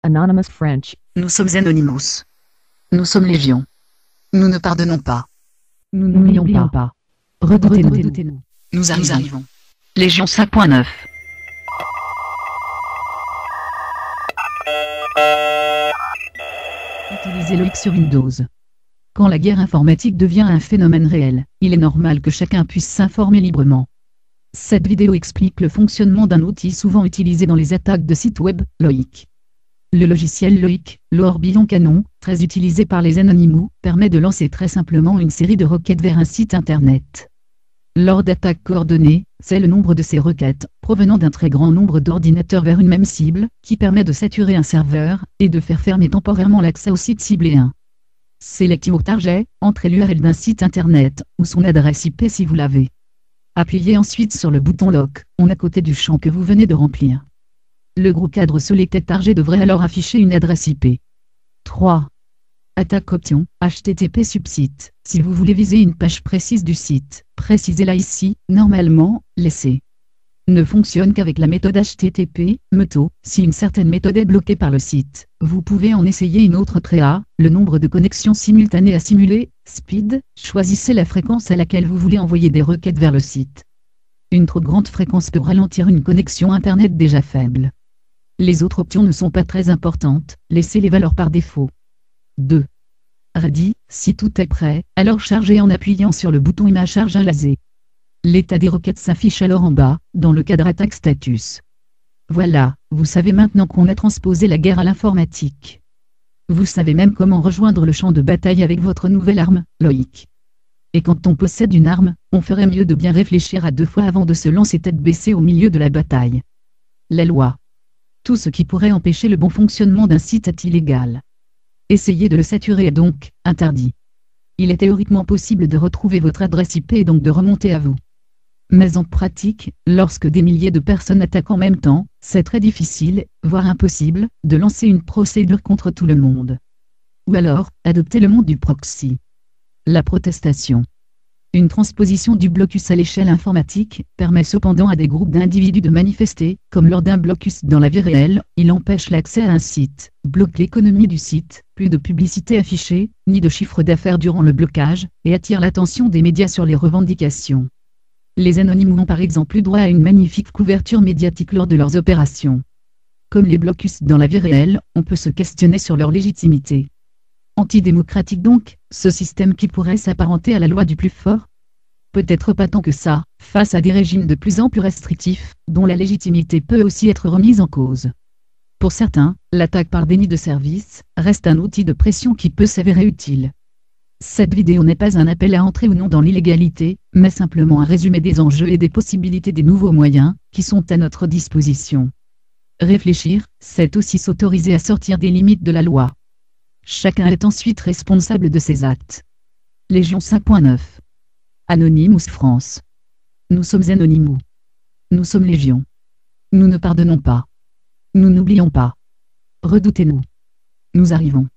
Anonymous French. Nous sommes Anonymous. Nous sommes Légion. Nous ne pardonnons pas. Nous n'oublions pas. Redoutez-nous. Nous arrivons. Légion 5.9. Utilisez Loïc sur Windows. Quand la guerre informatique devient un phénomène réel, il est normal que chacun puisse s'informer librement. Cette vidéo explique le fonctionnement d'un outil souvent utilisé dans les attaques de sites web, Loïc. Le logiciel Loïc, l'Orbillon Canon, très utilisé par les Anonymous, permet de lancer très simplement une série de requêtes vers un site internet. Lors d'attaques coordonnées, c'est le nombre de ces requêtes, provenant d'un très grand nombre d'ordinateurs vers une même cible, qui permet de saturer un serveur, et de faire fermer temporairement l'accès au site ciblé 1. Select your target, entrez l'URL d'un site internet, ou son adresse IP si vous l'avez. Appuyez ensuite sur le bouton Lock, à côté du champ que vous venez de remplir. Le gros cadre Selected Target devrait alors afficher une adresse IP. 3. Attaque option, HTTP subsite. Si vous voulez viser une page précise du site, précisez-la ici. Normalement, laissez. Ne fonctionne qu'avec la méthode HTTP, METO. Si une certaine méthode est bloquée par le site, vous pouvez en essayer une autre très A, le nombre de connexions simultanées à simuler, speed. Choisissez la fréquence à laquelle vous voulez envoyer des requêtes vers le site. Une trop grande fréquence peut ralentir une connexion Internet déjà faible. Les autres options ne sont pas très importantes, laissez les valeurs par défaut. 2. Ready, si tout est prêt, alors chargez en appuyant sur le bouton Image charge laser. L'état des requêtes s'affiche alors en bas, dans le cadre Attaque Status. Voilà, vous savez maintenant qu'on a transposé la guerre à l'informatique. Vous savez même comment rejoindre le champ de bataille avec votre nouvelle arme, Loïc. Et quand on possède une arme, on ferait mieux de bien réfléchir à 2 fois avant de se lancer tête baissée au milieu de la bataille. La loi. Tout ce qui pourrait empêcher le bon fonctionnement d'un site est illégal. Essayer de le saturer est donc interdit. Il est théoriquement possible de retrouver votre adresse IP et donc de remonter à vous. Mais en pratique, lorsque des milliers de personnes attaquent en même temps, c'est très difficile, voire impossible, de lancer une procédure contre tout le monde. Ou alors, adopter le monde du proxy. La protestation. Une transposition du blocus à l'échelle informatique permet cependant à des groupes d'individus de manifester, comme lors d'un blocus dans la vie réelle. Il empêche l'accès à un site, bloque l'économie du site, plus de publicité affichée, ni de chiffre d'affaires durant le blocage, et attire l'attention des médias sur les revendications. Les Anonymous ont par exemple eu droit à une magnifique couverture médiatique lors de leurs opérations. Comme les blocus dans la vie réelle, on peut se questionner sur leur légitimité. Antidémocratique donc, ce système qui pourrait s'apparenter à la loi du plus fort? Peut-être pas tant que ça, face à des régimes de plus en plus restrictifs, dont la légitimité peut aussi être remise en cause. Pour certains, l'attaque par déni de service reste un outil de pression qui peut s'avérer utile. Cette vidéo n'est pas un appel à entrer ou non dans l'illégalité, mais simplement un résumé des enjeux et des possibilités des nouveaux moyens qui sont à notre disposition. Réfléchir, c'est aussi s'autoriser à sortir des limites de la loi. Chacun est ensuite responsable de ses actes. Légion 5.9. Anonymous France. Nous sommes Anonymous. Nous sommes Légion. Nous ne pardonnons pas. Nous n'oublions pas. Redoutez-nous. Nous arrivons.